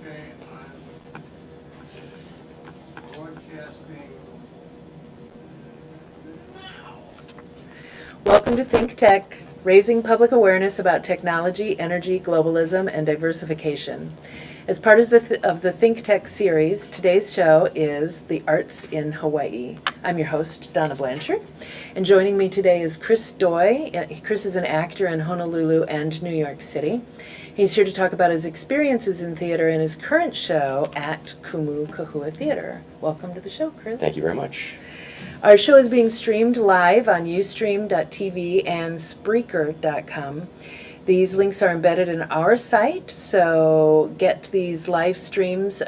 Okay, I'm broadcasting now. Welcome to ThinkTech, raising public awareness about technology, energy, globalism, and diversification. As part of the ThinkTech series, today's show is The Arts in Hawaii. I'm your host, Donna Blanchard, and joining me today is Chris Doi. Chris is an actor in Honolulu and New York City. He's here to talk about his experiences in theater and his current show at Kumu Kahua Theater. Welcome to the show, Chris. Thank you very much. Our show is being streamed live on ustream.tv and Spreaker.com. These links are embedded in our site, so get these live streams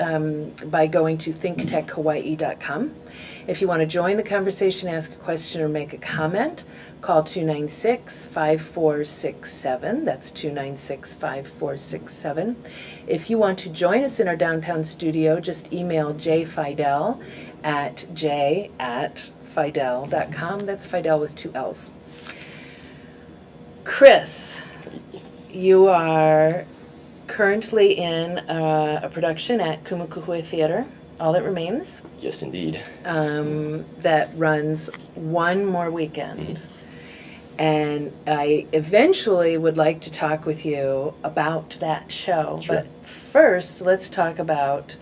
by going to thinktechhawaii.com. If you want to join the conversation, ask a question, or make a comment, call 296-5467. That's 296-5467. If you want to join us in our downtown studio, just email jfidel@fidel.com. That's Fidel with 2 L's. Chris, you are currently in a production at Kumu Kahua Theater, All That Remains. Yes, indeed. That runs one more weekend. And I eventually would like to talk with you about that show. Sure. But first, let's talk about,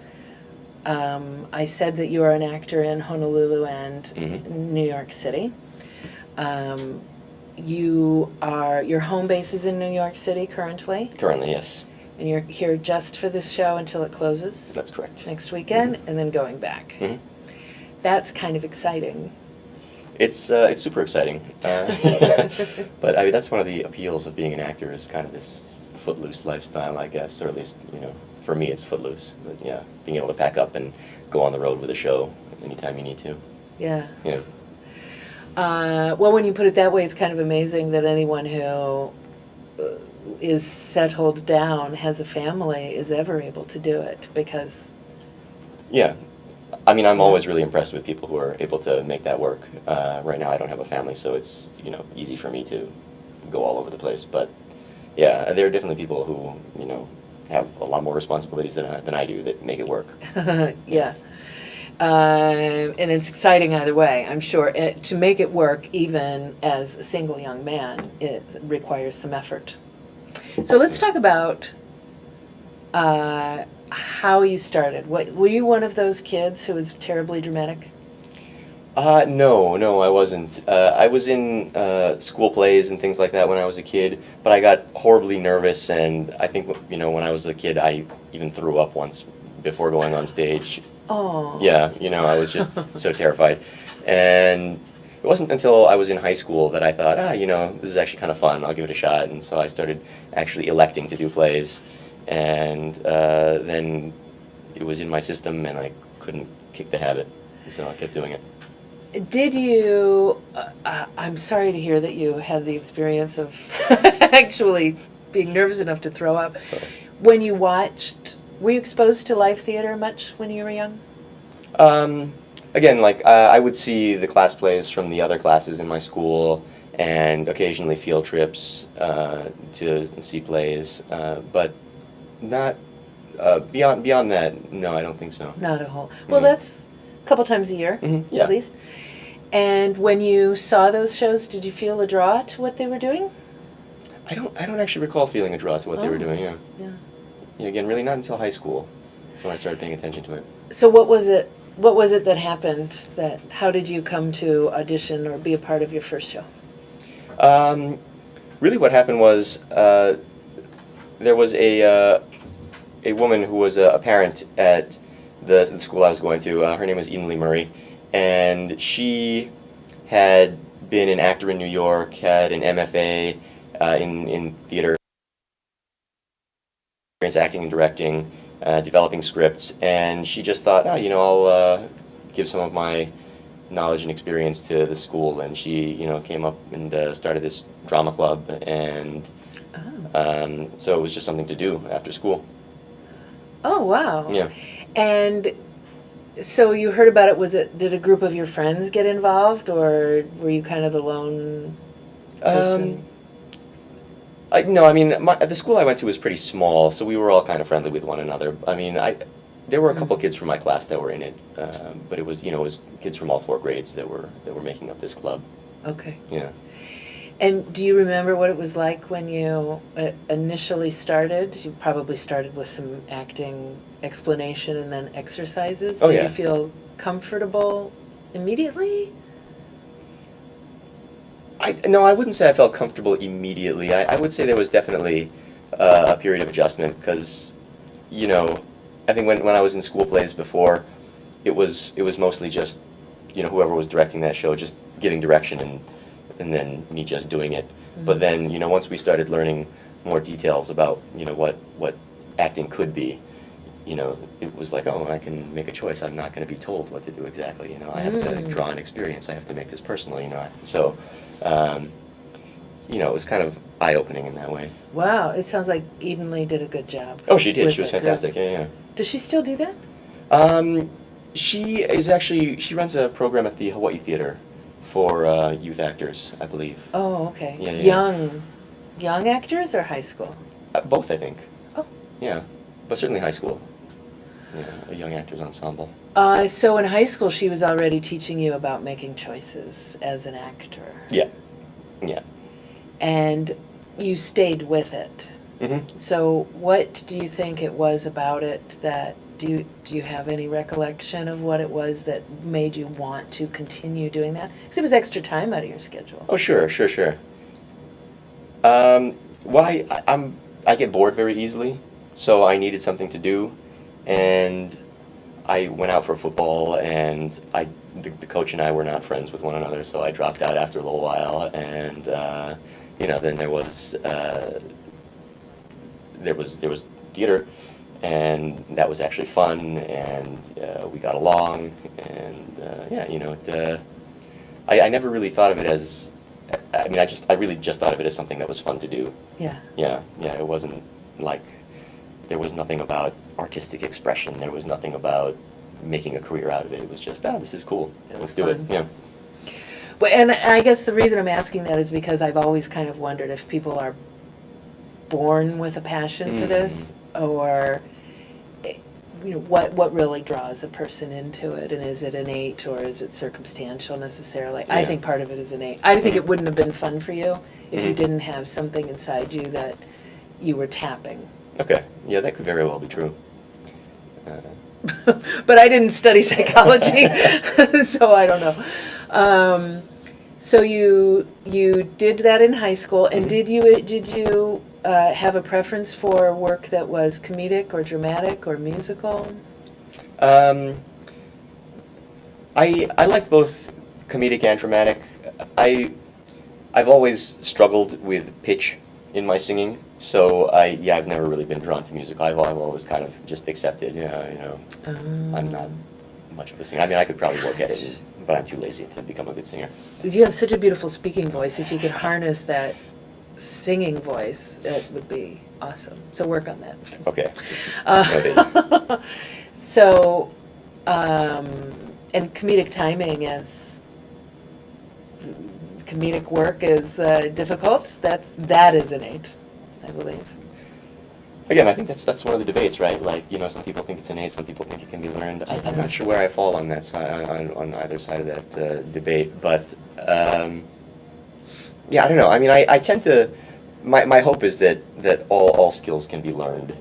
I said that you are an actor in Honolulu and New York City. Your home base is in New York City currently, Currently, yes. and you're here just for this show until it closes That's correct. next weekend, and then going back. Mhm. That's kind of exciting. It's super exciting. But I mean, that's one of the appeals of being an actor is kind of this footloose lifestyle, I guess, or at least, for me it's footloose. But yeah, being able to pack up and go on the road with a show anytime you need to. Yeah. Yeah. Well, when you put it that way, it's kind of amazing that anyone who is settled down, has a family, is ever able to do it, because... Yeah. I mean, I'm always really impressed with people who are able to make that work. Right now I don't have a family, so it's, easy for me to go all over the place. But yeah, there are definitely people who, have a lot more responsibilities than I do that make it work. Yeah. And it's exciting either way, I'm sure. To make it work, even as a single young man, it requires some effort. So let's talk about how you started. Were you one of those kids who was terribly dramatic? No, I wasn't. I was in school plays and things like that when I was a kid, but I got horribly nervous, and I think, when I was a kid, I even threw up once before going on stage. Oh. Yeah, I was just so terrified. And it wasn't until I was in high school that I thought, this is actually kind of fun, I'll give it a shot. And so I started actually electing to do plays. And then it was in my system, and I couldn't kick the habit, so I kept doing it. Did you, I'm sorry to hear that you had the experience of actually being nervous enough to throw up. When you watched, were you exposed to live theater much when you were young? Again, I would see the class plays from the other classes in my school, and occasionally field trips to see plays, but not beyond that. No, I don't think so. Not a whole. Well, that's a couple times a year, Yeah. at least. And when you saw those shows, did you feel a draw to what they were doing? I don't actually recall feeling a draw to what they were doing. Yeah. Yeah. Again, really not until high school when I started paying attention to it. So what was it that happened? How did you come to audition or be a part of your first show? Really, what happened was there was a woman who was a parent at the school I was going to. Her name was Lee Murray, and she had been an actor in New York, had an MFA in theater, acting and directing, developing scripts, and she just thought, I'll give some of my knowledge and experience to the school, and she, came up and started this drama club, and so it was just something to do after school. Oh, wow. Yeah. And so you heard about it, did a group of your friends get involved, or were you kind of the lone person? No, I mean, the school I went to was pretty small, so we were all kind of friendly with one another. I mean, there were a couple kids from my class that were in it, but it was, it was kids from all 4 grades that were making up this club. Okay. Yeah. And do you remember what it was like when you initially started? You probably started with some acting explanation and then exercises. Oh, Did yeah. you feel comfortable immediately? No, I wouldn't say I felt comfortable immediately. I would say there was definitely a period of adjustment because, I think when I was in school plays before, it was mostly just, whoever was directing that show just giving direction and then me just doing it. Mm-hmm. But then, once we started learning more details about, what acting could be, it was like, oh, I can make a choice. I'm not going to be told what to do exactly. I have to draw an experience. I have to make this personal. So, it was kind of eye-opening in that way. Wow, it sounds like Eden Lee did a good job. Oh, she did. with She was it. fantastic. Yeah. Does she still do that? She runs a program at the Hawaii Theater for youth actors, I believe. Oh, okay. Yeah, yeah. Young actors or high school? Both, I think. Oh. Yeah, but certainly high school. Yeah, a young actors ensemble. So in high school, she was already teaching you about making choices as an actor. Yeah. Yeah. And you stayed with it. Mm-hmm. So what do you think it was about it that, do you have any recollection of what it was that made you want to continue doing that? Because it was extra time out of your schedule. Oh, sure. Well, I get bored very easily, so I needed something to do, and I went out for football, and the coach and I were not friends with one another, so I dropped out after a little while, and then there was theater, and that was actually fun, and we got along, and I never really thought of it as, I really just thought of it as something that was fun to do. Yeah. Yeah, it wasn't like, there was nothing about artistic expression, there was nothing about making a career out of it. It was just, this is cool, let's do it. fun. Yeah. Well, and I guess the reason I'm asking that is because I've always kind of wondered if people are born with a passion for this, or what really draws a person into it, and is it innate or is it circumstantial necessarily? I Yeah. think part of it is innate. I think it wouldn't have been fun for you if you Mhm. didn't have something inside you that you were tapping. Okay, yeah, that could very well be true. But I didn't study psychology, so I don't know. So you did that in high school, and did you have a preference for work that was comedic or dramatic or musical? I liked both comedic and dramatic. I've always struggled with pitch in my singing, so I've never really been drawn to music. I've always kind of just accepted, I'm not much of a singer. I could probably work at it, but I'm too lazy to become a good singer. You have such a beautiful speaking voice. If you could harness that singing voice, that would be awesome. So work on that. Okay. Uh, so, and comedic timing is, comedic work is difficult. That is innate, I believe. Again, I think that's one of the debates, right? Like, some people think it's innate, some people think it can be learned. I'm not sure where I fall on that side, on either side of that debate, but I don't know. I tend to. My hope is that all skills can be learned.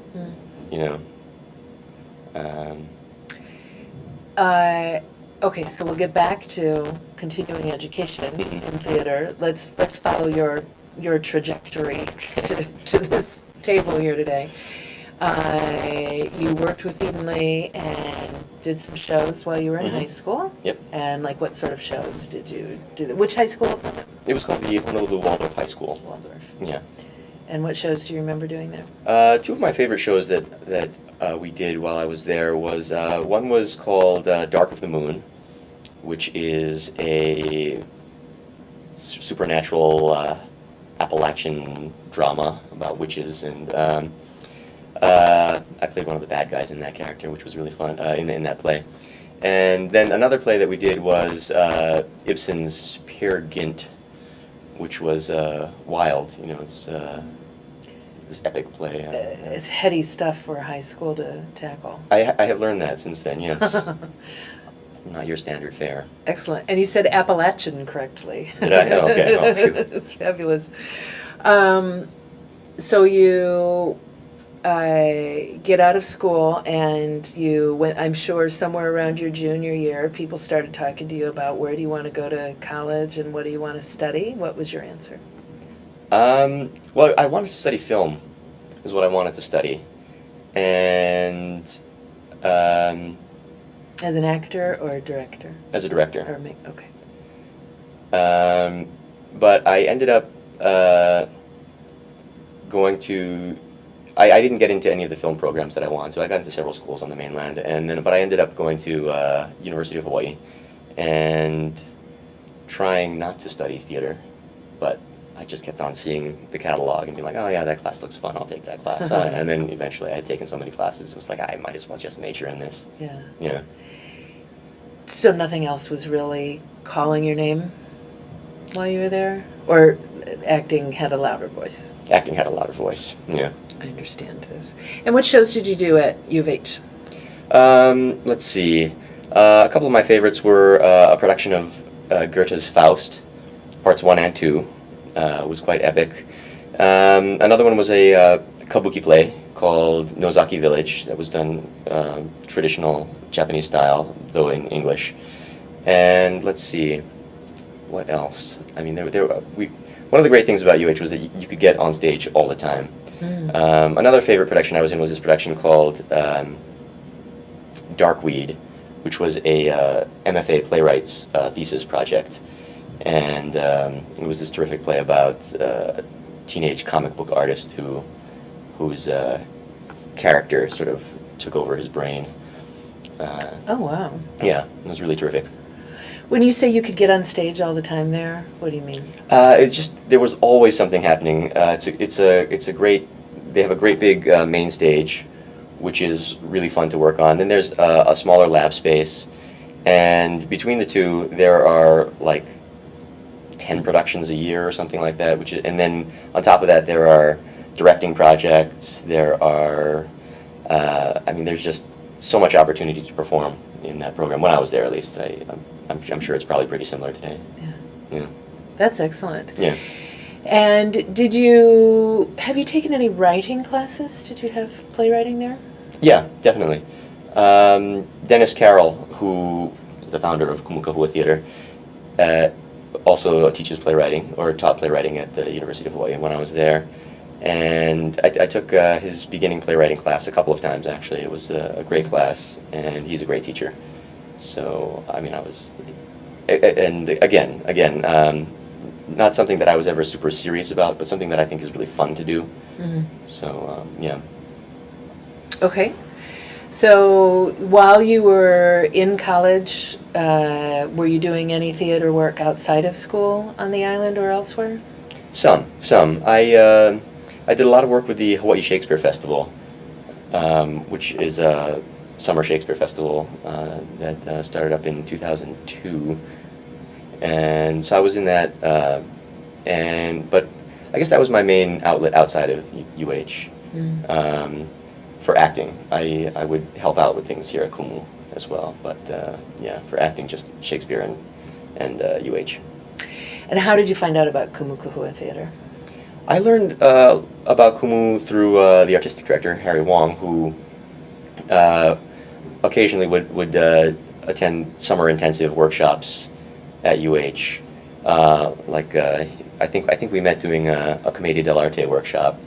Okay, so we'll get back to continuing education in theater. Let's follow your trajectory to this table here today. You worked with Eden Lee and did some shows while you were in high school. Yep. And what sort of shows did you do? Which high school was it? It was called the Honolulu Waldorf High School. Waldorf. Yeah. And what shows do you remember doing there? Two of my favorite shows that we did while I was there was one was called Dark of the Moon, which is a supernatural Appalachian drama about witches, and I played one of the bad guys in that character, which was really fun in that play. And then another play that we did was Ibsen's Peer Gynt, which was wild. It's this epic play. It's heady stuff for high school to tackle. I have learned that since then. Yes, not your standard fare. Excellent. And you said Appalachian correctly. Did I? Oh, okay. Oh, phew. It's fabulous. So you get out of school and you went, I'm sure somewhere around your junior year, people started talking to you about where do you want to go to college and what do you want to study? What was your answer? Well, I wanted to study film, is what I wanted to study. And As an actor or a director? as a director. Okay. But I ended up going to, I didn't get into any of the film programs that I wanted, so I got into several schools on the mainland, but I ended up going to University of Hawaii and trying not to study theater, but I just kept on seeing the catalog and being like, oh yeah, that class looks fun, I'll take that class. And then eventually I had taken so many classes, it was like, I might as well just major in this. Yeah. Yeah. So nothing else was really calling your name while you were there? Or acting had a louder voice? Acting had a louder voice, yeah. I understand this. And what shows did you do at U of H? Let's see. A couple of my favorites were a production of Goethe's Faust, parts 1 and 2. It was quite epic. Another one was a kabuki play called Nozaki Village that was done traditional Japanese style, though in English. And let's see, what else? I mean, one of the great things about UH was that you could get on stage all the time. Another favorite production I was in was this production called Darkweed, which was a MFA playwright's thesis project. And it was this terrific play about a teenage comic book artist whose character sort of took over his brain. Oh, wow. Yeah, it was really terrific. When you say you could get on stage all the time there, what do you mean? It's just, there was always something happening. It's a great, they have a great big main stage, which is really fun to work on. Then there's a smaller lab space, and between the two, there are like 10 productions a year or something like that. And then on top of that, there are directing projects. There are, there's just so much opportunity to perform in that program. When I was there, at least, I'm sure it's probably pretty similar today. Yeah. That's excellent. Yeah. And have you taken any writing classes? Did you have playwriting there? Yeah, definitely. Dennis Carroll, the founder of Kumukahua Theater, also teaches playwriting, or taught playwriting at the University of Hawaii when I was there. And I took his beginning playwriting class a couple of times, actually. It was a great class, and he's a great teacher. So, not something that I was ever super serious about, but something that I think is really fun to do. Mm-hmm. So, yeah. Okay. So while you were in college, were you doing any theater work outside of school on the island or elsewhere? Some. I did a lot of work with the Hawaii Shakespeare Festival, which is a summer Shakespeare festival that started up in 2002. And so I was in that, but I guess that was my main outlet outside of UH. For acting, I would help out with things here at Kumu as well, but for acting, just Shakespeare and UH. And how did you find out about Kumukahua Theater? I learned about Kumu through the artistic director, Harry Wong, who occasionally would attend summer intensive workshops at UH. I think we met doing a Commedia dell'arte workshop.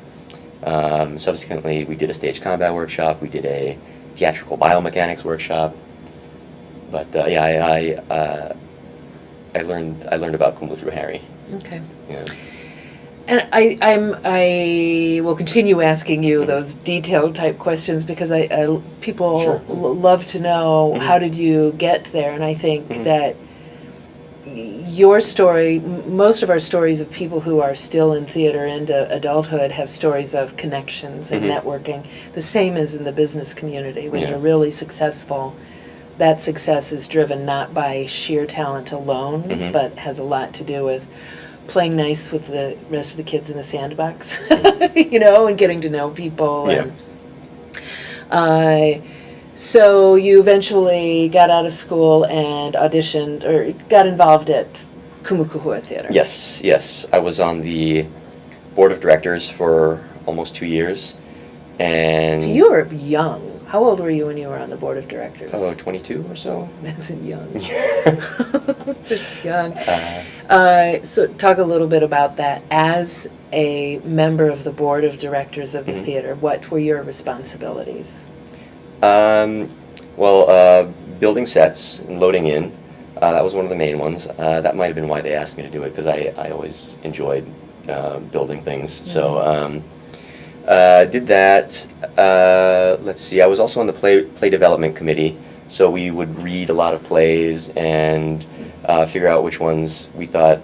Subsequently, we did a stage combat workshop. We did a theatrical biomechanics workshop. But I learned about Kumu through Harry. Okay. Yeah. And I will continue asking you those detailed type questions because people Sure. love to know how did you get there, and I think that your story, most of our stories of people who are still in theater into adulthood have stories of connections and networking, the same as in the business community. When you're really successful, that success is driven not by sheer talent alone, but has a lot to do with playing nice with the rest of the kids in the sandbox, and getting to know people. Yeah. And so you eventually got out of school and auditioned or got involved at Kumukuhua Theater. Yes. I was on the board of directors for almost 2 years. And So you were young. How old were you when you were on the board of directors? 22 or so. That's young. That's young. Uh, So talk a little bit about that. As a member of the board of directors of the Mhm. theater, what were your responsibilities? Building sets and loading in. That was one of the main ones. That might have been why they asked me to do it, because I always enjoyed building things. So did that. Let's see. I was also on the play development committee. So we would read a lot of plays and figure out which ones we thought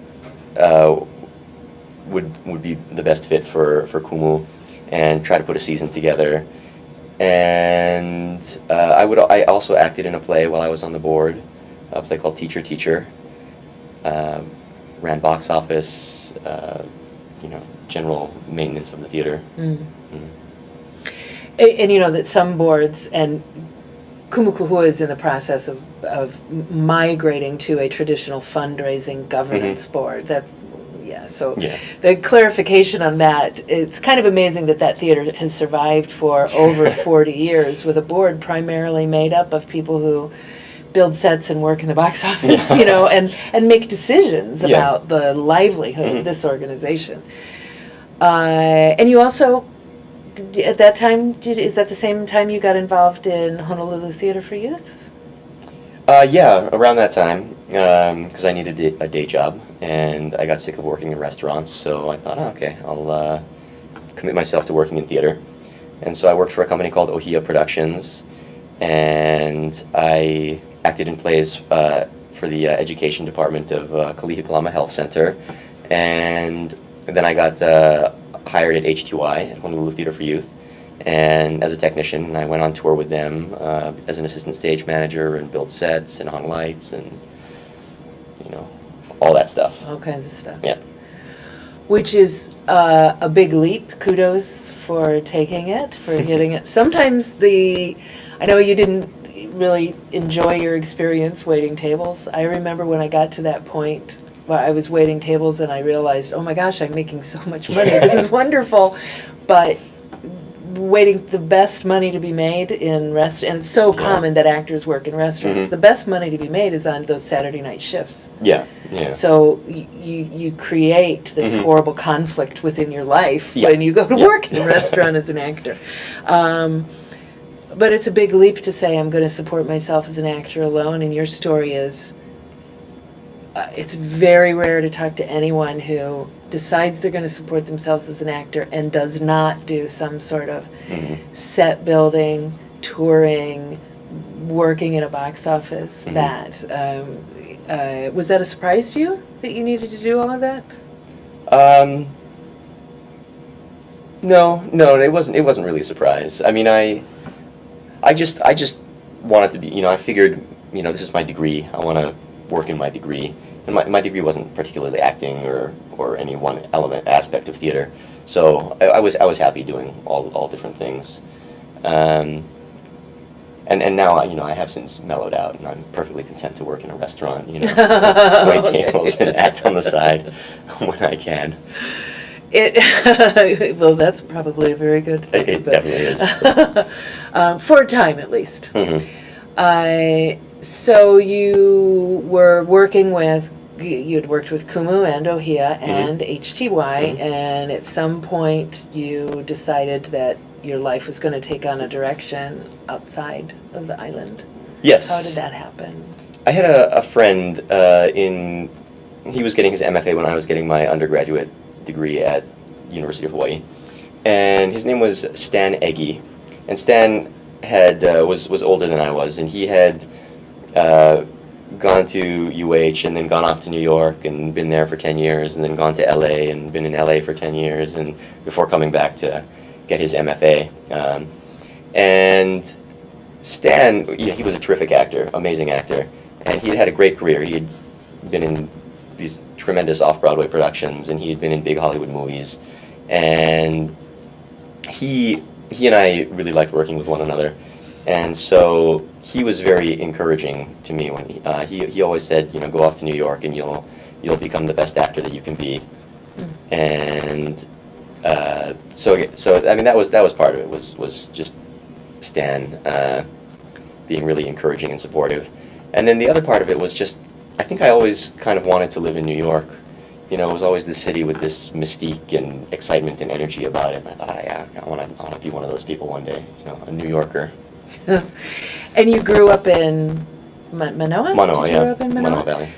would be the best fit for Kumu, and try to put a season together. And I also acted in a play while I was on the board, a play called Teacher Teacher. Ran box office, general maintenance of the theater. Mm. And you know that some boards, and Kumukuhua is in the process of migrating to a traditional fundraising governance board. So Yeah. the clarification on that, it's kind of amazing that theater has survived for over 40 years with a board primarily made up of people who build sets and work in the box office, and make decisions Yeah. about the livelihood of this organization. And you also, at that time, is that the same time you got involved in Honolulu Theater for Youth? Yeah, around that time, because I needed a day job, and I got sick of working in restaurants, so I thought, okay, I'll commit myself to working in theater. And so I worked for a company called Ohia Productions, and I acted in plays for the education department of Kalihipalama Health Center, and then I got hired at HTY, at Honolulu Theater for Youth, and as a technician. I went on tour with them as an assistant stage manager, and built sets and hung lights and all that stuff. All kinds of stuff. Yeah. Which is a big leap. Kudos for taking it, for getting it. Sometimes I know you didn't really enjoy your experience waiting tables. I remember when I got to that point where I was waiting tables and I realized, oh my gosh, I'm making so much money. This is wonderful. But waiting, the best money to be made in restaurants, and it's so common that actors work in restaurants, the best money to be made is on those Saturday night shifts. Yeah. So you create this horrible conflict within your life when you go to work in a restaurant as an actor. But it's a big leap to say, I'm going to support myself as an actor alone, and your story is, it's very rare to talk to anyone who decides they're going to support themselves as an actor and does not do some sort of set building, touring, working in a box office. Was that a surprise to you that you needed to do all of that? No, it wasn't really a surprise. I mean, I just wanted to be, I figured, this is my degree. I want to work in my degree. And my degree wasn't particularly acting or any one aspect of theater. So I was happy doing all different things. And now I have since mellowed out, and I'm perfectly content to work in a restaurant, wait tables and act on the side when I can. Well, that's probably a very good thing. It definitely is. For a time, at least. So you were working with, you'd worked with Kumu and Ohia and HTY, and at some point you decided that your life was going to take on a direction outside of the island. Yes. How did that happen? I had a friend he was getting his MFA when I was getting my undergraduate degree at University of Hawaii, and his name was Stan Eggy, and Stan was older than I was, and he had gone to UH and then gone off to New York and been there for 10 years, and then gone to LA and been in LA for 10 years, and before coming back to get his MFA. And Stan, he was a terrific actor, amazing actor, and he had a great career. He had been in these tremendous off-Broadway productions, and he had been in big Hollywood movies, and he and I really liked working with one another, and so he was very encouraging to me when he always said, go off to New York and you'll become the best actor that you can be, and so I mean that was part of it was just Stan being really encouraging and supportive, and then the other part of it was just I think I always kind of wanted to live in New York. It was always the city with this mystique and excitement and energy about it. And I thought, I want to be one of those people one day, a New Yorker. And you grew up in Manoa? Manoa, Did you yeah. grow up in Manoa? Manoa Valley.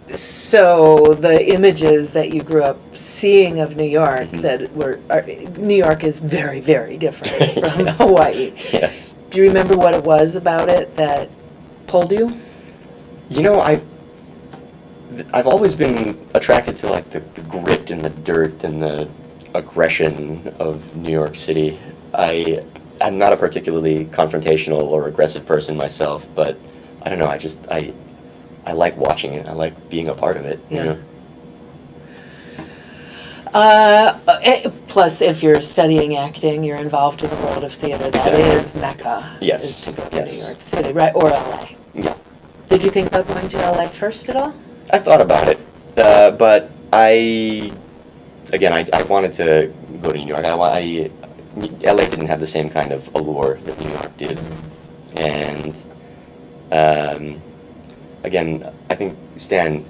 Yeah. So the images that you grew up seeing of New York New York is very, very different from Yes. Hawaii. Yes. Do you remember what it was about it that pulled you? I've always been attracted to like the grit and the dirt and the aggression of New York City. I'm not a particularly confrontational or aggressive person myself, but I don't know. I like watching it. I like being a part of it. Yeah. Plus, if you're studying acting, you're involved in the world of theater. That Exactly. is Mecca. Yes, Is to go to yes. New York City, right? Or LA. Yeah. Did you think about going to LA first at all? I thought about it, but I wanted to go to New York. LA didn't have the same kind of allure that New York did, and again, I think Stan,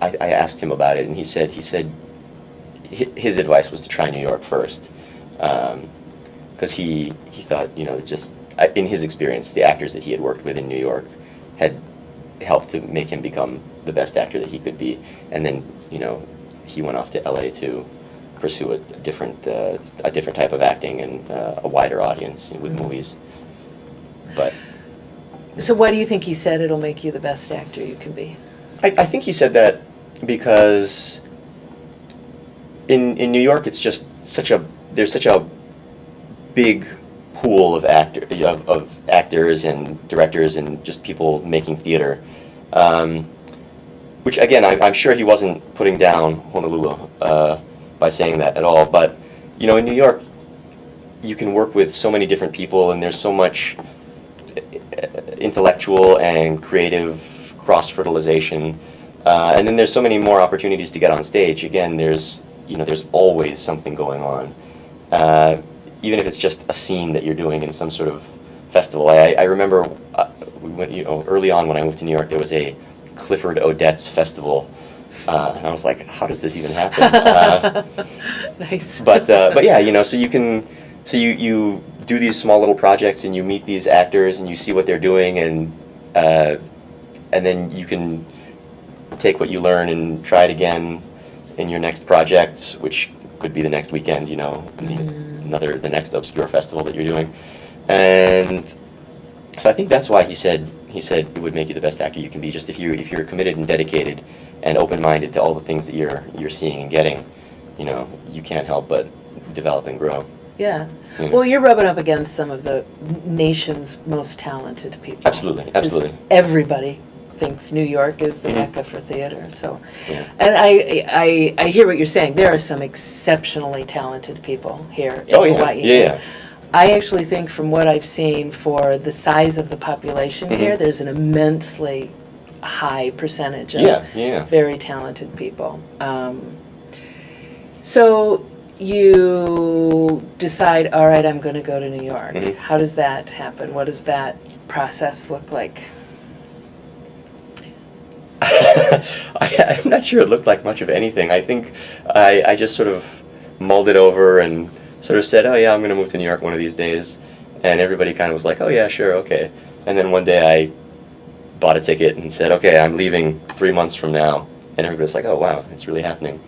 I asked him about it, and he said his advice was to try New York first, because he thought just in his experience, the actors that he had worked with in New York had helped to make him become the best actor that he could be, and then he went off to LA to pursue a different type of acting and a wider audience with movies. But So why do you think he said it'll make you the best actor you can be? I think he said that because in New York it's just there's such a big pool of actors and directors and just people making theater, which again I'm sure he wasn't putting down Honolulu by saying that at all, but in New York you can work with so many different people, and there's so much intellectual and creative cross-fertilization, and then there's so many more opportunities to get on stage. Again, there's always something going on, even if it's just a scene that you're doing in some sort of festival. I remember we went, early on when I moved to New York, there was a Clifford Odets festival, and I was like, how does this even happen? Nice. But yeah, so you do these small little projects and you meet these actors and you see what they're doing, and then you can take what you learn and try it again in your next project, which could be the next weekend, the next obscure festival that you're doing. And so I think that's why he said it would make you the best actor you can be. Just if you're committed and dedicated and open-minded to all the things that you're seeing and getting, you can't help but develop and grow. Yeah. Well, you're rubbing up against some of the nation's most talented people. Absolutely. 'Cause everybody thinks New York is the mecca for theater. So, Yeah. and I hear what you're saying. There are some exceptionally talented people here in Oh yeah. Hawaii. Yeah. I actually think from what I've seen for the size of the population here, there's an immensely high percentage of Yeah. very talented people. So you decide, all right, I'm going to go to New York. How does that happen? What does that process look like? I'm not sure it looked like much of anything. I think I just sort of mulled it over and sort of said, oh yeah, I'm going to move to New York one of these days. And everybody kind of was like, oh yeah, sure, okay. And then one day I bought a ticket and said, okay, I'm leaving 3 months from now. And everybody was like, oh wow, it's really happening.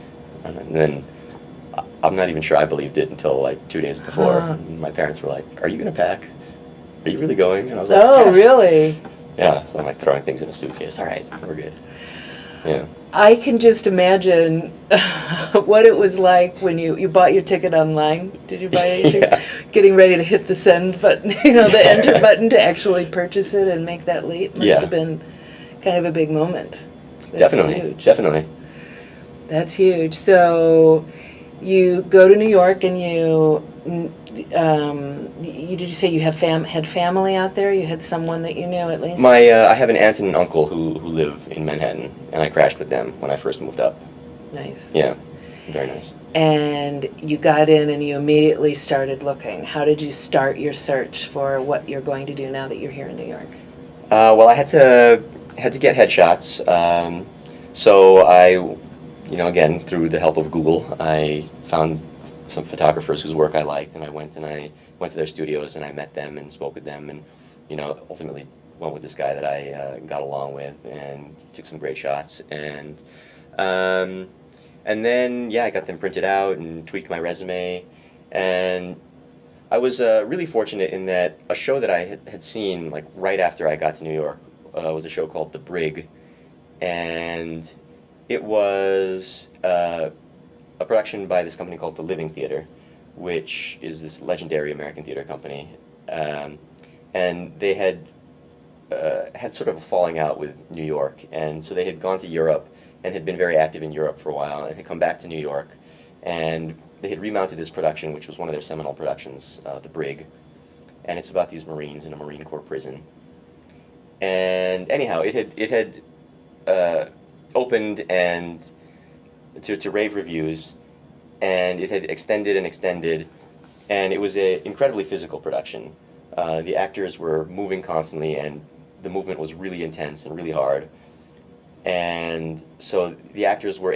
And then I'm not even sure I believed it until like 2 days before. And my parents were like, are you going to pack? Are you really going? And I was like, Oh, yes. really? Yeah, so I'm like throwing things in a suitcase. All right, we're good. Yeah. I can just imagine what it was like when you bought your ticket online. Did you buy it? Yeah. Getting ready to hit the send button, the enter button to actually purchase it and make that leap must Yeah. have been kind of a big moment. That's Definitely, huge. definitely. That's huge. So you go to New York and did you say you have had family out there? You had someone that you knew at least? I have an aunt and an uncle who live in Manhattan, and I crashed with them when I first moved up. Nice. Yeah, very nice. And you got in and you immediately started looking. How did you start your search for what you're going to do now that you're here in New York? Well, I had to get headshots. So again, through the help of Google, I found some photographers whose work I liked, and I went to their studios and I met them and spoke with them, and ultimately went with this guy that I got along with and took some great shots, and then I got them printed out and tweaked my resume, and I was really fortunate in that a show that I had seen like right after I got to New York was a show called The Brig, and it was a production by this company called the Living Theater, which is this legendary American theater company, and they had sort of a falling out with New York, and so they had gone to Europe and had been very active in Europe for a while, and had come back to New York, and they had remounted this production, which was one of their seminal productions, The Brig, and it's about these Marines in a Marine Corps prison. And anyhow, it had opened and to rave reviews, and it had extended and extended, and it was an incredibly physical production. The actors were moving constantly, and the movement was really intense and really hard. And so the actors were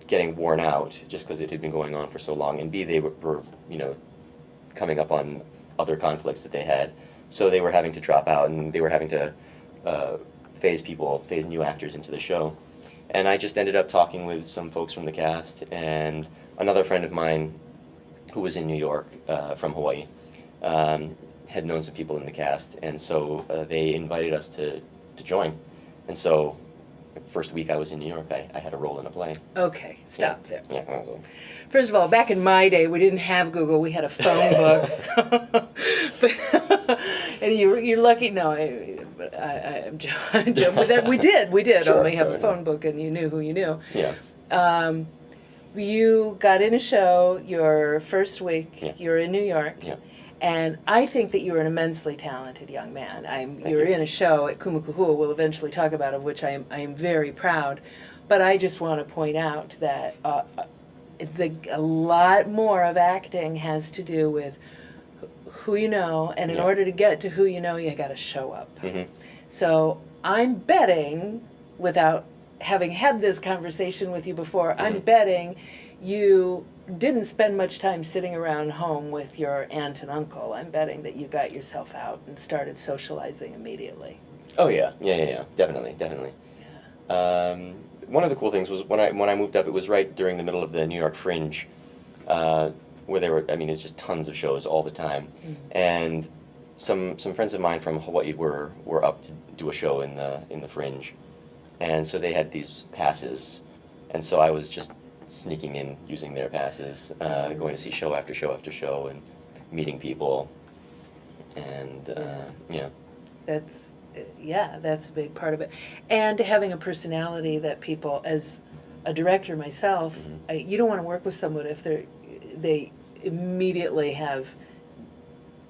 getting worn out just because it had been going on for so long, and B, they were coming up on other conflicts that they had, so they were having to drop out, and they were having to phase new actors into the show. And I just ended up talking with some folks from the cast, and another friend of mine who was in New York from Hawaii had known some people in the cast, and so they invited us to join. And so the first week I was in New York, I had a role in a play. Okay, stop there. Yeah. First of all, back in my day, we didn't have Google. We had a phone book. And you're lucky. No, I'm joking. That we did Sure, only have a sure, phone book, and you knew who you knew. Yeah. You got in a show your first week. Yeah. You're in New York. Yeah. And I think that you were an immensely talented young man. You were you. in a show at Kumukuhua, we'll eventually talk about, of which I am very proud. But I just want to point out that a lot more of acting has to do with who you know, and in Yeah. order to get to who you know, you got to show up. Mm-hmm. So I'm betting, without having had this conversation with you before, Mm-hmm. I'm betting you didn't spend much time sitting around home with your aunt and uncle. I'm betting that you got yourself out and started socializing immediately. Oh yeah, definitely. Yeah. One of the cool things was when I moved up, it was right during the middle of the New York Fringe, where there were, it's just tons of shows all the time, Mm-hmm. and some friends of mine from Hawaii were up to do a show in the Fringe, and so they had these passes, and so I was just sneaking in using their passes, going to see show after show after show, and meeting people, and yeah. That's a big part of it. And having a personality that people, as a director myself, Mm-hmm. you don't want to work with someone if they immediately have,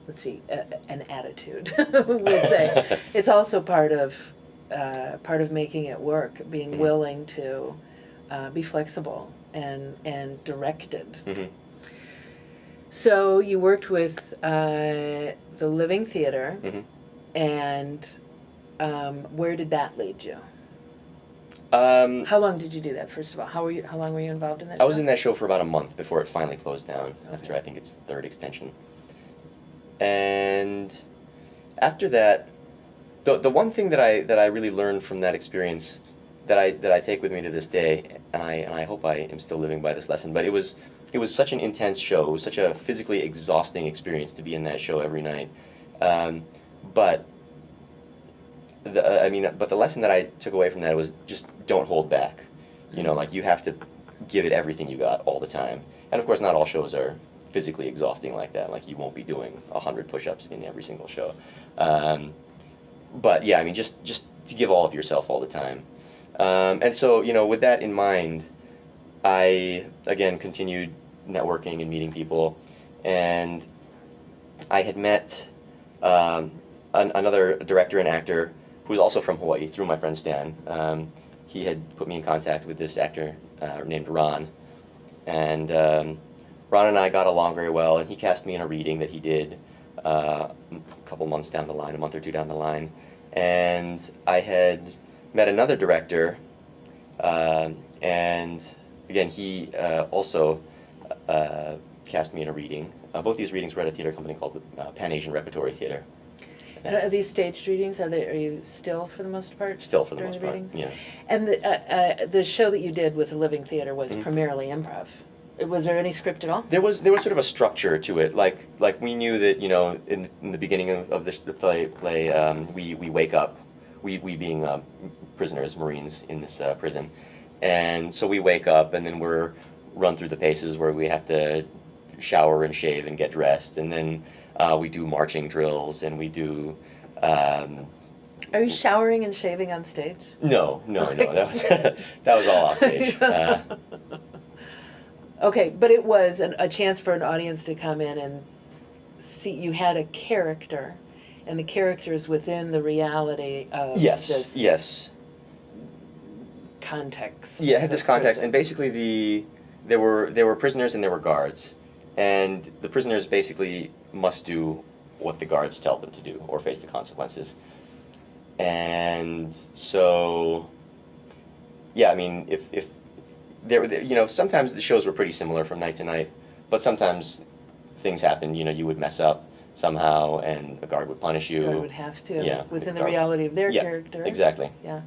let's see, an attitude, we'll say. It's also part of making it work, being Mm-hmm. willing to be flexible and directed. Mm-hmm. So you worked with the Living Theater, Mm-hmm. and where did that lead you? Um, How long did you do that, first of all? How long were you involved in that show? I was in that show for about a month before it finally closed down, after Okay. I think its third extension. And after that, the one thing that I really learned from that experience that I take with me to this day, and I hope I am still living by this lesson, but it was such an intense show. It was such a physically exhausting experience to be in that show every night. But the lesson that I took away from that was just don't hold back. Like you have to give it everything you got all the time. And of course, not all shows are physically exhausting like that. Like you won't be doing 100 push-ups in every single show. But yeah, just to give all of yourself all the time. And so, with that in mind, I, again, continued networking and meeting people, and I had met another director and actor who was also from Hawaii through my friend Stan. He had put me in contact with this actor named Ron, and Ron and I got along very well, and he cast me in a reading that he did a couple months down the line, a month or two down the line, and I had met another director, and again, he also cast me in a reading. Both these readings were at a theater company called the Pan Asian Repertory Theater. And are these staged readings? Are you still for the most part? Still for the during most part, readings? yeah. And the show that you did with the Living Theater was Mhm. primarily improv. Was there any script at all? There was sort of a structure to it. Like we knew that in the beginning of the play we wake up, we being prisoners, Marines in this prison, and so we wake up and then we're run through the paces where we have to shower and shave and get dressed, and then we do marching drills and we do. Are you showering and shaving on stage? No, that was that was all off stage. Okay, but it was a chance for an audience to come in and see you had a character, and the character is within the reality of Yes. context. Yeah, it had this of context, prison. and basically there were prisoners and there were guards, and the prisoners basically must do what the guards tell them to do or face the consequences. And so, yeah, I mean, if sometimes the shows were pretty similar from night to night, but sometimes things happened. You would mess up somehow, and a guard would punish you. Guard would have to, Yeah, within the guard- reality of their Yeah, character. exactly. Yeah.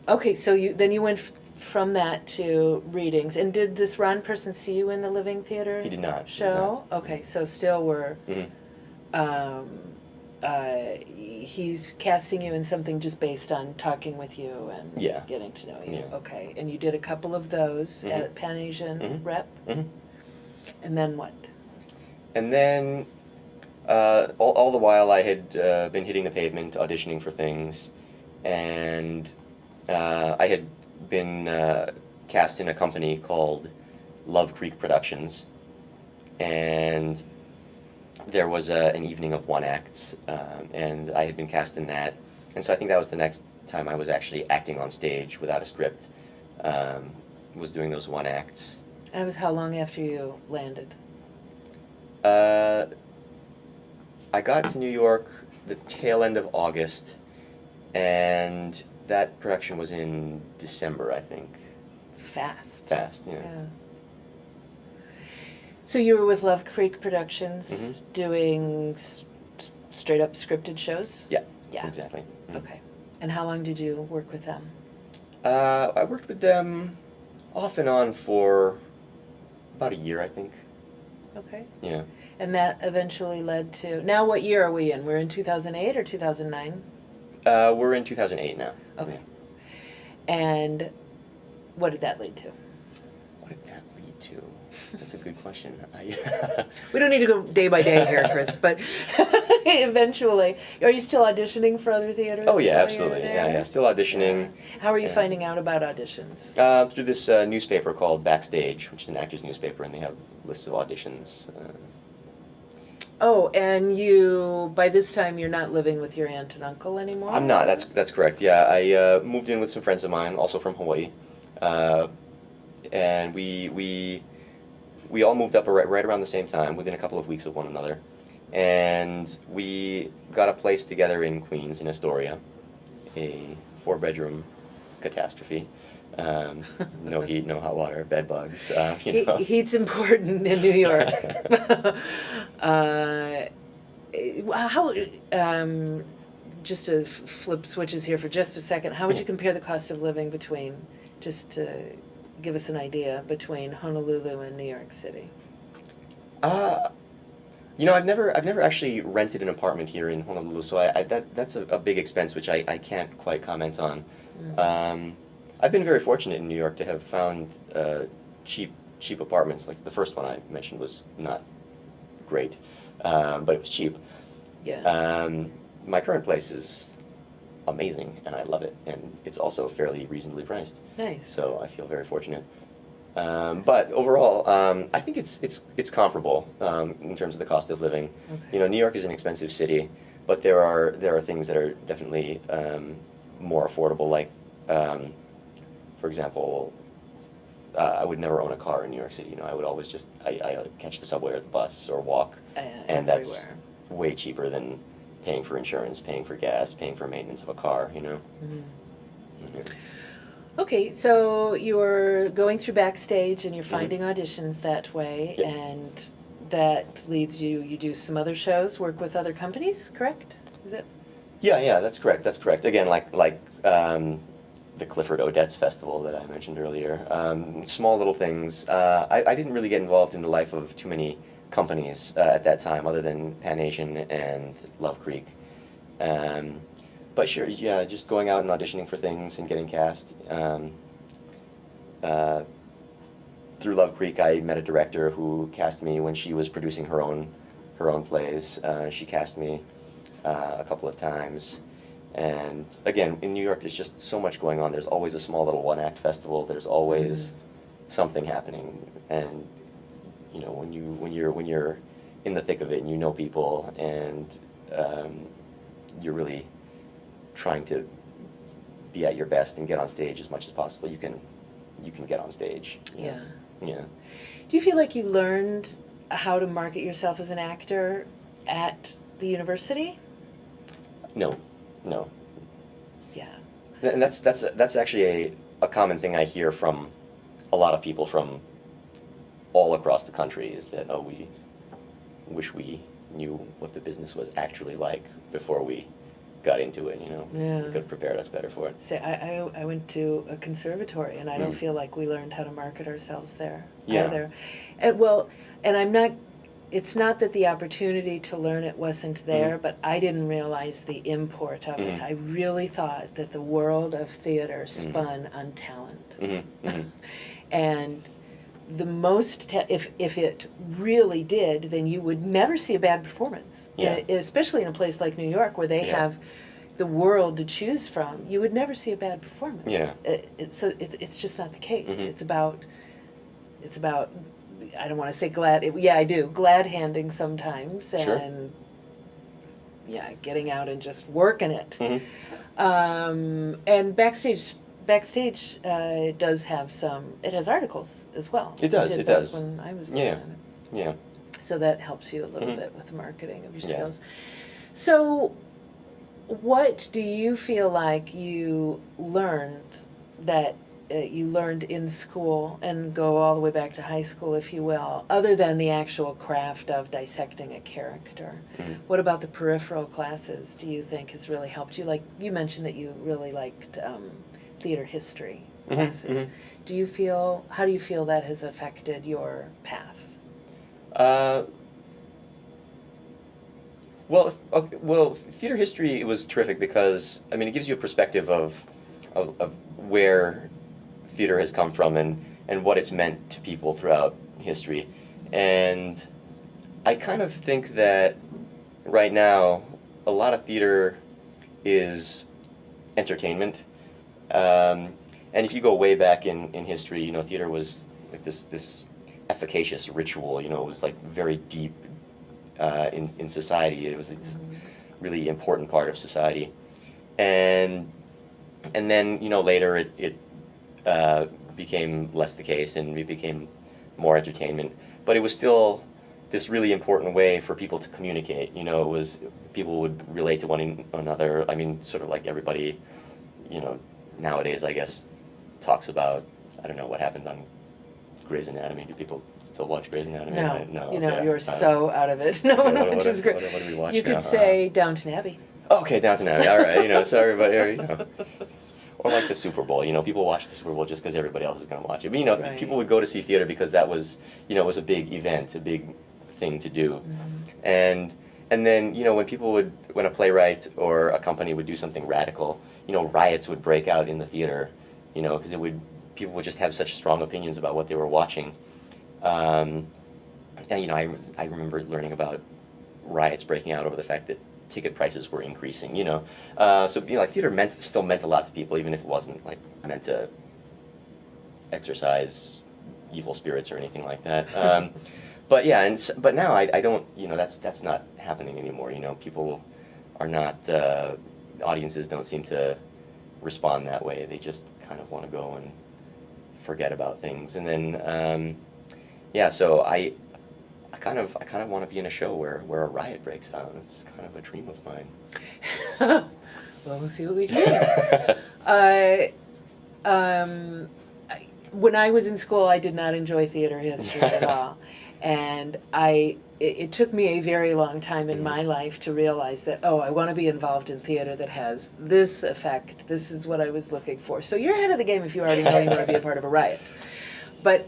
Okay, so you went from that to readings, and did this Ron person see you in the Living Theater? He did not. Show? Okay, so still we're, Mhm. he's casting you in something just based on talking with you and Yeah. getting to know you. Yeah. Okay, and you did a couple of those Mhm. at Pan Asian Mhm. Rep, Mhm. and then what? And then, all the while, I had been hitting the pavement, auditioning for things, and I had been cast in a company called Love Creek Productions, and there was an evening of one acts, and I had been cast in that, and so I think that was the next time I was actually acting on stage without a script, was doing those one acts. And it was how long after you landed? I got to New York the tail end of August, and that production was in December, I think. Fast. Fast, yeah. Yeah. So you were with Love Creek Productions Mhm. doing straight up scripted shows? Yeah, Yeah. exactly. Mhm. Okay. And how long did you work with them? I worked with them off and on for about a year, I think. Okay. Yeah. And that eventually led to, now what year are we in? We're in 2008 or 2009? We're in 2008 now. Okay. And what did that lead to? What did that lead to? That's a good question. We don't need to go day by day here, Chris, but eventually. Are you still auditioning for other theaters? Oh yeah, while you're absolutely. there? Yeah. Still auditioning. How are you Yeah. finding out about auditions? Through this newspaper called Backstage, which is an actors newspaper, and they have lists of auditions. Oh, and you, by this time, you're not living with your aunt and uncle anymore? I'm not. That's correct. Yeah, I moved in with some friends of mine, also from Hawaii, and we all moved up right around the same time, within a couple of weeks of one another, and we got a place together in Queens, in Astoria, a 4-bedroom catastrophe. No heat, no hot water, bed bugs. Heat's important in New York. How, just to flip switches here for just a second, how would you compare the cost of living between, just to give us an idea, between Honolulu and New York City? I've never actually rented an apartment here in Honolulu, so that's a big expense which I can't quite comment on. Mm. I've been very fortunate in New York to have found cheap apartments. Like the first one I mentioned was not great, but it was cheap. Yeah. My current place is amazing, and I love it, and it's also fairly reasonably priced. Nice. So I feel very fortunate. But overall, I think it's comparable in terms of the cost of living. Okay. New York is an expensive city, but there are things that are definitely more affordable. Like, for example, I would never own a car in New York City. I would always just I catch the subway or the bus or walk, and that's Everywhere. way cheaper than paying for insurance, paying for gas, paying for maintenance of a car. Mhm. Mhm. Okay, so you're going through backstage and you're Mhm. finding auditions that way, Yep. and that leads you do some other shows, work with other companies, correct? Is it? Yeah, that's correct. That's correct. Again, like the Clifford Odets Festival that I mentioned earlier. Small little things. I didn't really get involved in the life of too many companies at that time, other than Pan Asian and Love Creek. But sure, yeah, just going out and auditioning for things and getting cast. Through Love Creek, I met a director who cast me when she was producing her own plays. She cast me a couple of times. And again, in New York, there's just so much going on. There's always a small little one-act festival. There's always something happening. And when you're in the thick of it and you know people and you're really trying to be at your best and get on stage as much as possible, you can get on stage. Yeah. Yeah. Do you feel like you learned how to market yourself as an actor at the university? No. Yeah. And that's actually a common thing I hear from a lot of people from all across the country, is that, oh, we wish we knew what the business was actually like before we got into it. Yeah. It could have prepared us better for it. Say, I went to a conservatory, and I don't Mm. feel like we learned how to market ourselves there Yeah. either. And I'm not. It's not that the opportunity to learn it wasn't there, Mhm. but I didn't realize the import of it. Mhm. I really thought that the world of theater spun on talent, Mm-hmm. and the most if it really did, then you would never see a bad performance. Yeah. Especially in a place like New York, where they Yeah. have the world to choose from, you would never see a bad performance. Yeah. So it's just not the case. Mhm. It's about I don't want to say I do glad handing sometimes, Sure. and yeah, getting out and just working it. Mhm. And backstage does have it has articles as well. It does, did it that does. when I was Yeah. doing it. Yeah. So that helps you a little Mhm. bit with the marketing of your Yeah. skills. So what do you feel like you learned that you learned in school, and go all the way back to high school, if you will, other than the actual craft of dissecting a character? Mhm. What about the peripheral classes do you think has really helped you? Like you mentioned that you really liked theater history Mhm, classes. mhm. How do you feel that has affected your path? Well, theater history was terrific because it gives you a perspective of where theater has come from and what it's meant to people throughout history. And I kind of think that right now a lot of theater is entertainment. And if you go way back in history, theater was like this efficacious ritual. It was like very deep in society. It was a really important part of society. And then later it became less the case, and it became more entertainment. But it was still this really important way for people to communicate. It was people would relate to one another. Sort of like everybody, nowadays, I guess, talks about, I don't know what happened on Grey's Anatomy. Do people still watch Grey's Anatomy? No, okay. you're so out of it. No, what which is great. do we watch You could now? say Downton Abbey. Okay, Downton Abbey. All right, so everybody, or like the Super Bowl. People watch the Super Bowl just because everybody else is going to watch it. But Right. people would go to see theater because that was, it was a big event, a big thing to do. And then when a playwright or a company would do something radical, riots would break out in the theater, because people would just have such strong opinions about what they were watching. And I remember learning about riots breaking out over the fact that ticket prices were increasing. So like theater still meant a lot to people, even if it wasn't like meant to exercise evil spirits or anything like that. But yeah, but now I don't. That's not happening anymore. People are not. Audiences don't seem to respond that way. They just kind of want to go and forget about things. And then so I kind of want to be in a show where a riot breaks out. It's kind of a dream of mine. Well, we'll see what we can do. When I was in school, I did not enjoy theater history at all. And it took me a very long time in my life to realize that, I want to be involved in theater that has this effect. This is what I was looking for. So you're ahead of the game if you already know you want to be a part of a riot. But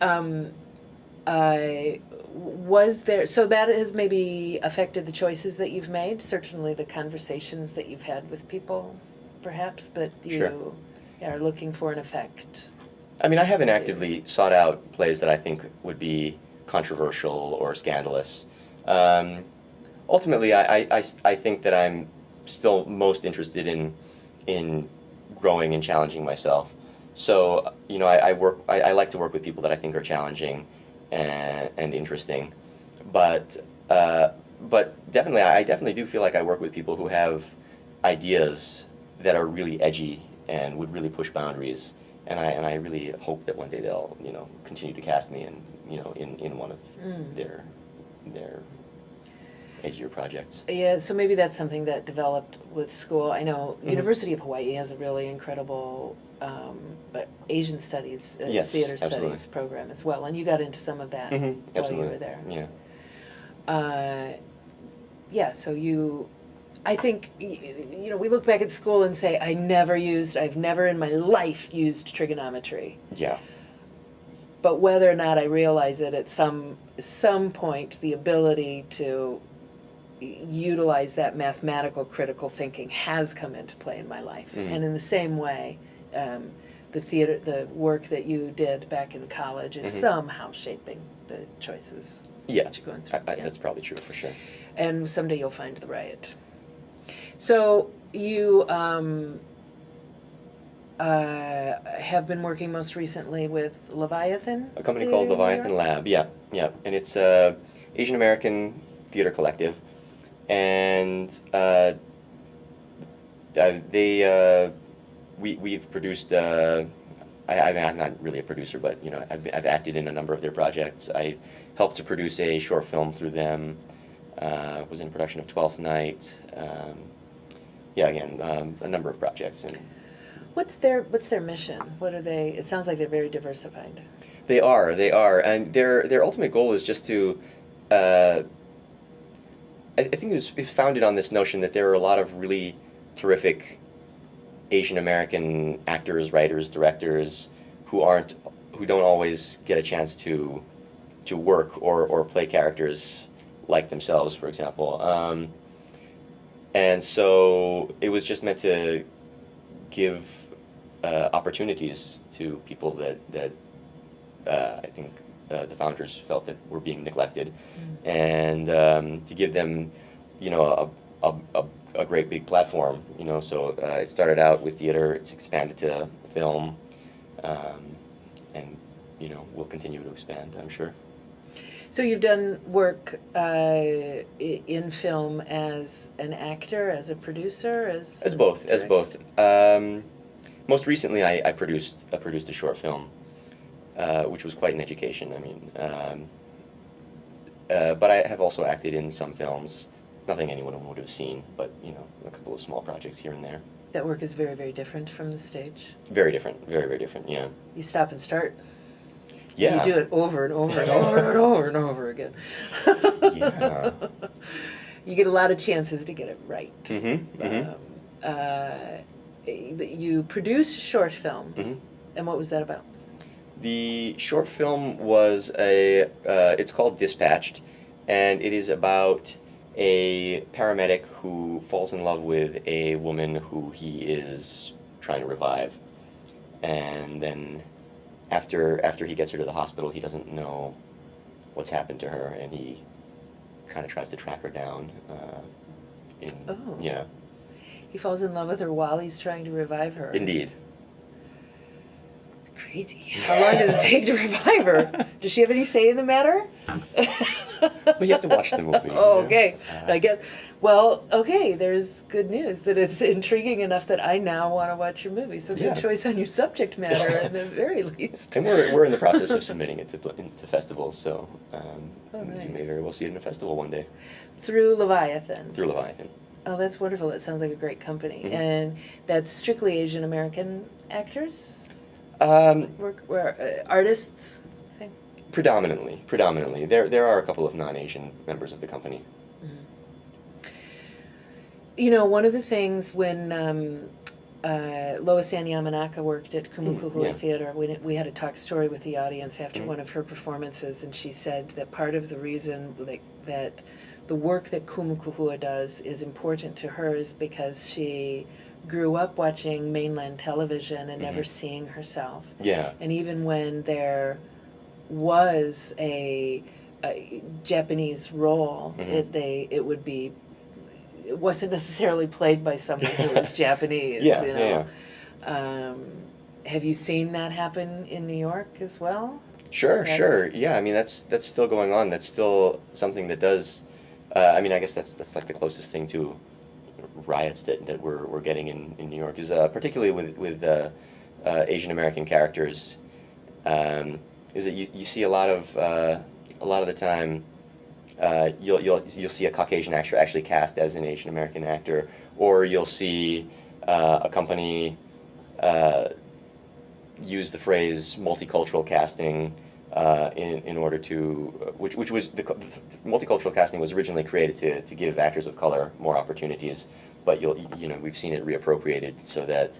was there, so that has maybe affected the choices that you've made, certainly the conversations that you've had with people, perhaps, but you are looking for an effect. I mean, I haven't actively sought out plays that I think would be controversial or scandalous. Ultimately, I think that I'm still most interested in growing and challenging myself. So, I like to work with people that I think are challenging and interesting. But definitely, I definitely do feel like I work with people who have ideas that are really edgy and would really push boundaries. And I really hope that one day they'll continue to cast me in one of their edgier projects. Yeah, so maybe that's something that developed with school. I know University of Hawaii has a really incredible Asian studies, theater studies program as well, and you got into some of that while you were there. Yeah. So I think, we look back at school and say, I've never in my life used trigonometry. Yeah. But whether or not I realize it at some point, the ability to utilize that mathematical critical thinking has come into play in my life. And in the same way, the work that you did back in college is somehow shaping the choices that you're going through. That's probably true for sure. And someday you'll find the riot. So you have been working most recently with Leviathan? A company called Leviathan Lab, yeah. And it's a Asian American theater collective. And we've produced, I'm not really a producer, but I've acted in a number of their projects. I helped to produce a short film through them. Was in production of 12th Night. A number of projects. And what's their mission? What are they? It sounds like they're very diversified. They are, and their ultimate goal is just to. I think it's founded on this notion that there are a lot of really terrific Asian American actors, writers, directors who don't always get a chance to work or play characters like themselves, for example. And so it was just meant to give opportunities to people that I think the founders felt that were being neglected, and to give them, a great big platform. So it started out with theater, it's expanded to film, and we'll continue to expand, I'm sure. So you've done work in film as an actor, as a producer, as both. Most recently, I produced a short film, which was quite an education. I mean, but I have also acted in some films. Nothing anyone would have seen, but a couple of small projects here and there. That work is very, very different from the stage. Very different, very, very different. Yeah. You stop and start. Yeah. You do it over and over and over and over and over again. Yeah. You get a lot of chances to get it right. You produced a short film, and what was that about? The short film was it's called Dispatched, and it is about a paramedic who falls in love with a woman who he is trying to revive. And then after he gets her to the hospital, he doesn't know what's happened to her, and he kind of tries to track her down. Oh. Yeah, He falls in love with her while he's trying to revive her. indeed. Crazy. How long does it take to revive her? Does she have any say in the matter? Well, you have to watch the movie. Oh, okay. Uh, I guess. Well, okay. There's good news that it's intriguing enough that I now want to watch your movie. So good Yeah. choice on your subject matter, at the very least. And we're in the process of submitting it to festivals, so Oh, nice. you may very well see it in a festival one day Through Leviathan. through Leviathan. Oh, that's wonderful. That sounds like a great company. Mhm. And that's strictly Asian American actors? Artists? Same. Predominantly. There are a couple of non-Asian members of the company. You know, one of the things when Lois Ann Yamanaka worked at Kumukuhua yeah. Theater, we had a talk story with the audience after Mhm. one of her performances, and she said that part of the reason that the work that Kumukuhua does is important to her is because she grew up watching mainland television and never Mhm. seeing herself. Yeah. And even when there was a Japanese role, Mhm. it wasn't necessarily played by someone who was Japanese. Yeah, you yeah, know. Have you seen that happen in New York as well? Sure, Yeah. sure. Yeah, I mean that's still going on. That's still something that does. I mean, I guess that's like the closest thing to riots that we're getting in New York is particularly with Asian American characters. Is that you see a lot of the time. You'll see a Caucasian actor actually cast as an Asian American actor, or you'll see a company use the phrase multicultural casting in order to which was the multicultural casting was originally created to give actors of color more opportunities, but we've seen it reappropriated so that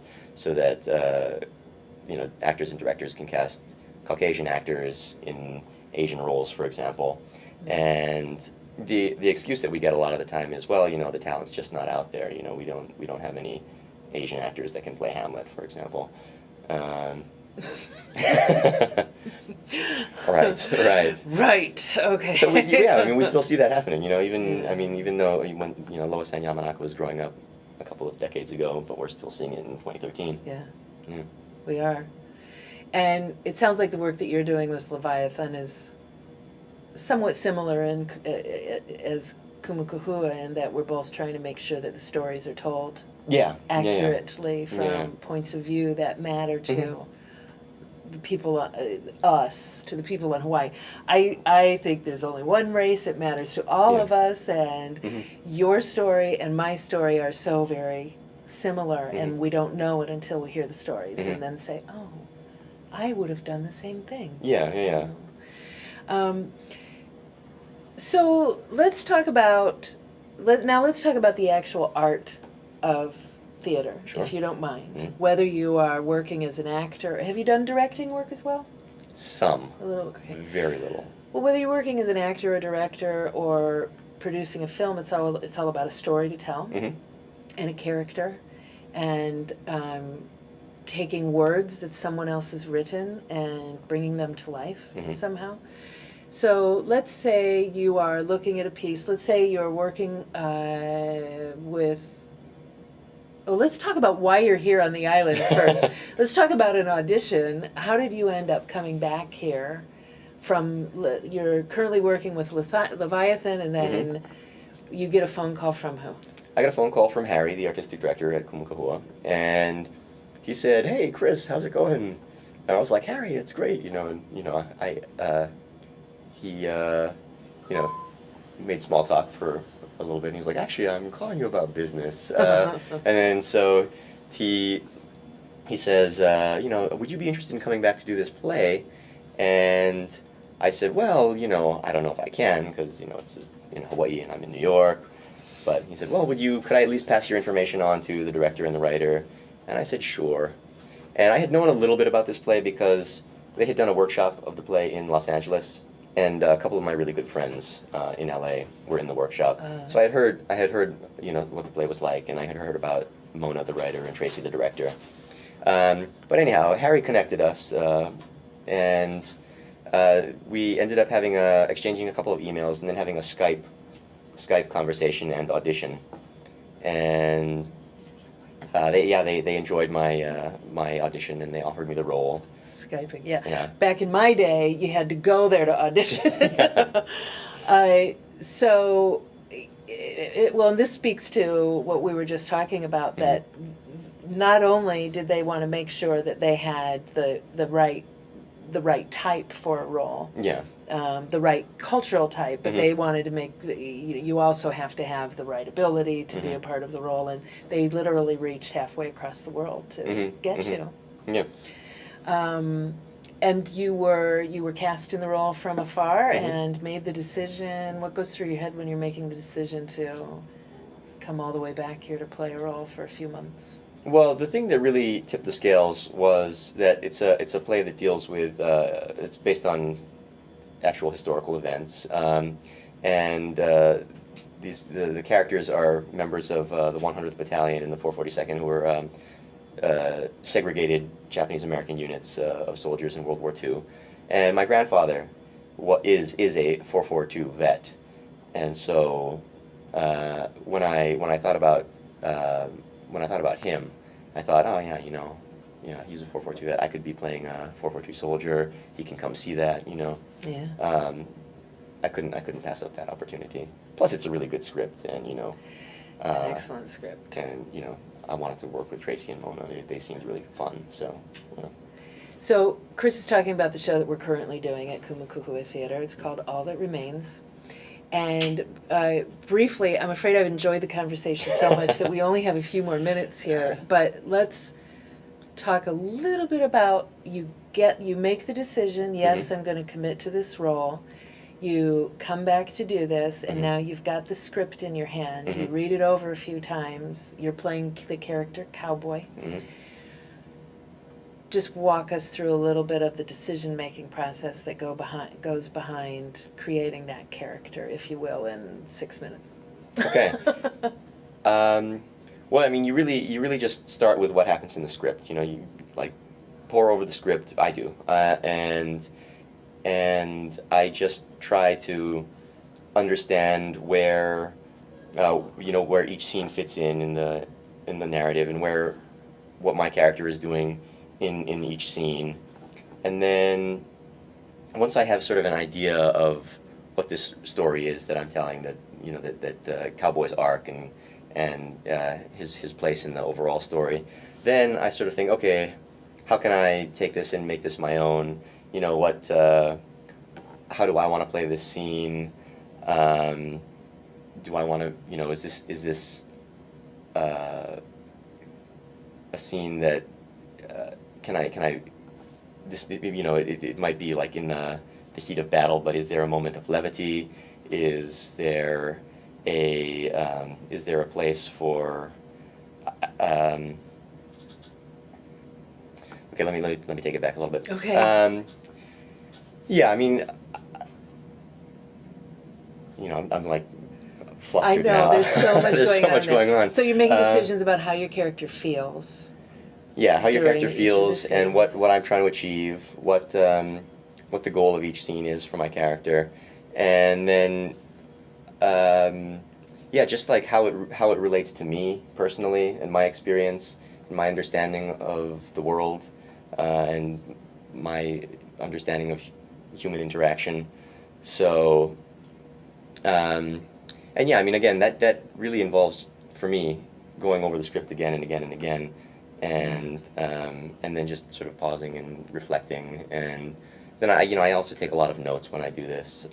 actors and directors can cast Caucasian actors in Asian roles, for example. And the excuse that we get a lot of the time is, well, the talent's just not out there. We don't have any Asian actors that can play Hamlet, for example. Right. Right. Okay. So we still see that happening. Even though when Lois Ann Yamanaka was growing up a couple of decades ago, but we're still seeing it in 2013. Yeah. Yeah. We are. And it sounds like the work that you're doing with Leviathan is somewhat similar as Kumukuhua, in that we're both trying to make sure that the stories are told accurately from points of view that matter to the people, to the people in Hawaii. I think there's only one race. It matters to all of us, and your story and my story are so very similar, and we don't know it until we hear the stories and then say, oh, I would have done the same thing. Yeah. So let's talk about the actual art of theater, Sure. if you don't mind. Mhm. Whether you are working as an actor, have you done directing work as well? Some. A little, okay. Very little. Well, whether you're working as an actor or director or producing a film, it's all about a story to tell Mhm. and a character, and taking words that someone else has written and bringing them to life somehow. So let's say you are looking at a piece. Let's say you're working with. Well, let's talk about why you're here on the island first. Let's talk about an audition. How did you end up coming back here from? You're currently working with Leviathan, and then you get a phone call from who? I got a phone call from Harry, the artistic director at Kumukuhua, and he said, "Hey, Chris, how's it going?" And I was like, "Harry, it's great." He made small talk for a little bit, and he was like, "Actually, I'm calling you about business." And then so he says, "Would you be interested in coming back to do this play?" And I said, "Well, I don't know if I can, because it's in Hawaii and I'm in New York." But he said, "Well, could I at least pass your information on to the director and the writer?" And I said, "Sure." And I had known a little bit about this play because they had done a workshop of the play in Los Angeles, and a couple of my really good friends in LA were in the workshop. So I had heard what the play was like, and I had heard about Mona, the writer, and Tracy, the director. But anyhow, Harry connected us, and we ended up exchanging a couple of emails, and then having a Skype conversation and audition. and they enjoyed my audition, and they offered me the role. Skyping, yeah. Yeah. Back in my day, you had to go there to audition. So, well, and this speaks to what we were just talking about, that not only did they want to make sure that they had the right type for a role, Yeah. the right cultural type, but they wanted to make, you also have to have the right ability to be a part of the role, and they literally reached halfway across the world to get you. Yeah. And you were cast in the role from afar and made the decision. What goes through your head when you're making the decision to come all the way back here to play a role for a few months? Well, the thing that really tipped the scales was that it's a play that deals with it's based on actual historical events, and the characters are members of the 100th Battalion and the 442nd, who were segregated Japanese American units of soldiers in World War II, and my grandfather is a 442 vet, and so when I thought about him, I thought, oh yeah, he's a 442 vet. I could be playing a 442 soldier. He can come see that, Yeah. I couldn't pass up that opportunity. Plus, it's a really good script, and It's an excellent script. and I wanted to work with Tracy and Mona. They seemed really fun, so. So Chris is talking about the show that we're currently doing at Kumakukua Theater. It's called All That Remains. And briefly, I'm afraid I've enjoyed the conversation so much that we only have a few more minutes here. But let's talk a little bit about you make the decision, yes, I'm going to commit to this role. You come back to do this, and now you've got the script in your hand. You read it over a few times. You're playing the character Cowboy. Just walk us through a little bit of the decision-making process that goes behind creating that character, if you will, in 6 minutes. Okay. Well, I mean, you really just start with what happens in the script. You like pour over the script. I do, and I just try to understand where each scene fits in the narrative, and what my character is doing in each scene. And then once I have sort of an idea of what this story is that I'm telling, that Cowboy's arc and his place in the overall story, then I sort of think, okay, how can I take this and make this my own? How do I want to play this scene? Do I want to, is this a scene that can I this, it might be like in the heat of battle, but is there a moment of levity? Is there a place for okay, let me take it back a little bit. Okay. Yeah, I mean, I'm like flustered now. I know, there's so much There's going so on much there. going on. So you're making decisions about how your character feels. Yeah, how your during character each of feels the and scenes. what I'm trying to achieve, what the goal of each scene is for my character, and then just like how it relates to me personally and my experience and my understanding of the world and my understanding of human interaction. So and yeah, I mean, again, that really involves for me going over the script again and again and again. And then just sort of pausing and reflecting, and then I also take a lot of notes when I do this.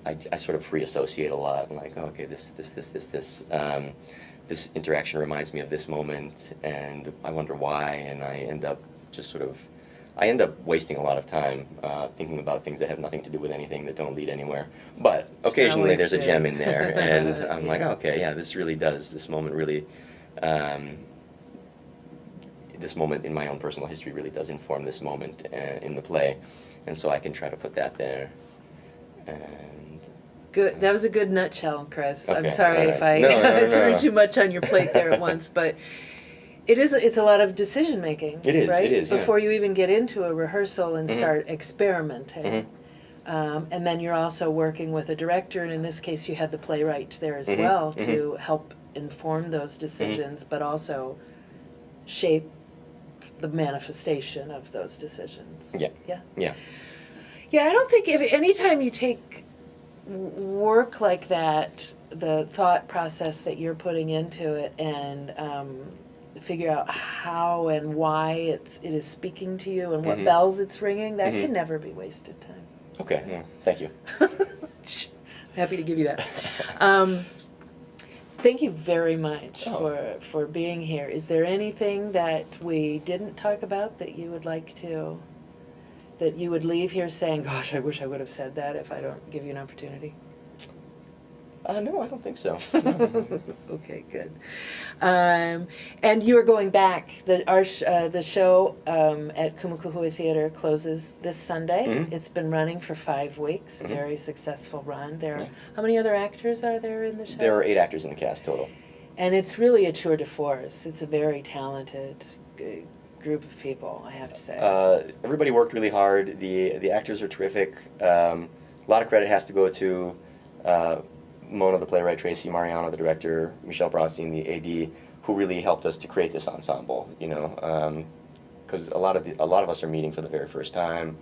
I sort of free associate a lot, like, oh, okay, this interaction reminds me of this moment, and I wonder why, and I end up wasting a lot of time thinking about things that have nothing to do with anything, that don't lead anywhere. But occasionally there's a gem in there, and I'm like, oh, okay, yeah, this moment really. This moment in my own personal history really does inform this moment in the play, and so I can try to put that there. And Good. That was a good nutshell, Chris. I'm Okay, sorry all if right. I No. threw too much on your plate there at once, but it's a lot of decision making. It is, right? it is, yeah. Before you even get into a rehearsal and start experimenting. And then you're also working with a director, and in this case, you had the playwright there as Mhm, well mhm. to help inform those decisions, but also shape the manifestation of those decisions. Yeah. Yeah. Yeah. Yeah, I don't think if anytime you take work like that, the thought process that you're putting into it, and figure out how and why it is speaking to you and what Mhm. bells it's ringing, that Mhm. can never be wasted time. Okay. Yeah. Thank you. I'm happy to give you that. Thank you very much Oh. for being here. Is there anything that we didn't talk about that you would like to, that you would leave here saying, gosh, I wish I would have said that if I don't give you an opportunity? No, I don't think so. Okay, good. And you are going back. The show at Kumukuhui Theater closes this Sunday. Mhm. It's been running for 5 weeks. A Mhm. very successful run. Yeah. How many other actors are there in the show? There are 8 actors in the cast total. And it's really a tour de force. It's a very talented group of people, I have to say. Everybody worked really hard. The actors are terrific. A lot of credit has to go to Mona, the playwright, Tracy Mariano, the director, Michelle Bronstein, the AD, who really helped us to create this ensemble. You know, because a lot of us are meeting for the very first time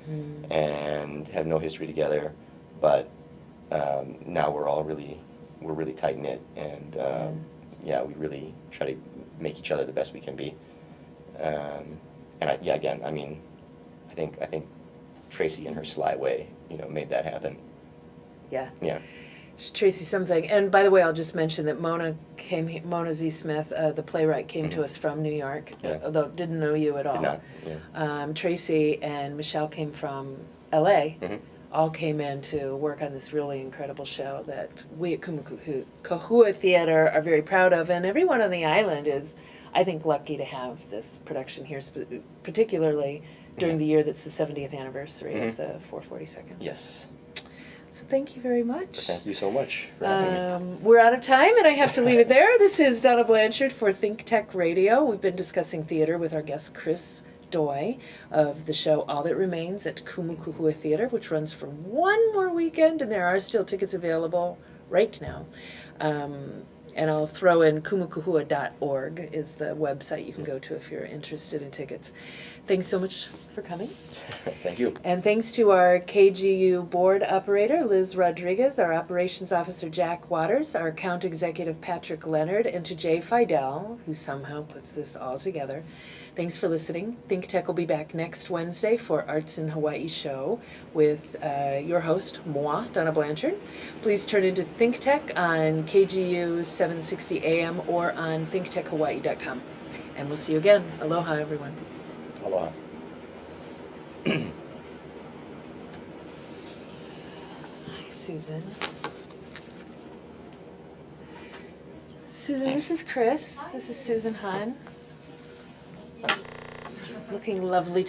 and have no history together, but now we're really tight knit, and yeah, we really try to make each other the best we can be. Again, I mean, I think Tracy in her sly way, made that happen. Yeah. Yeah. Tracy something. And by the way, I'll just mention that Mona Z. Smith, the playwright, came to us from New York, Yeah. although didn't know you at all. Did not. Yeah. Tracy and Michelle came from LA, Mhm. all came in to work on this really incredible show that we at Kumukuhui Theater are very proud of, and everyone on the island is, I think, lucky to have this production here, particularly during Yeah. the year that's the 70th anniversary Mhm. of the 442nd. Yes. So thank you very much. Thank you so much for having me. We're out of time, and I have to leave it there. This is Donna Blanchard for ThinkTech Radio. We've been discussing theater with our guest Chris Doi of the show All That Remains at Kumukuhui Theater, which runs for one more weekend, and there are still tickets available right now. And I'll throw in kumukuhua.org is the website you can go to if you're interested in tickets. Thanks so much for coming. Thank you. And thanks to our KGU board operator, Liz Rodriguez, our operations officer, Jack Waters, our account executive, Patrick Leonard, and to Jay Fidel, who somehow puts this all together. Thanks for listening. ThinkTech will be back next Wednesday for Arts in Hawaii show with your host, moi, Donna Blanchard. Please turn into ThinkTech on KGU 760 AM or on thinktechhawaii.com. And we'll see you again. Aloha, everyone. Aloha. Hi, Susan. Susan, this is Chris. This is Susan Hahn. Looking lovely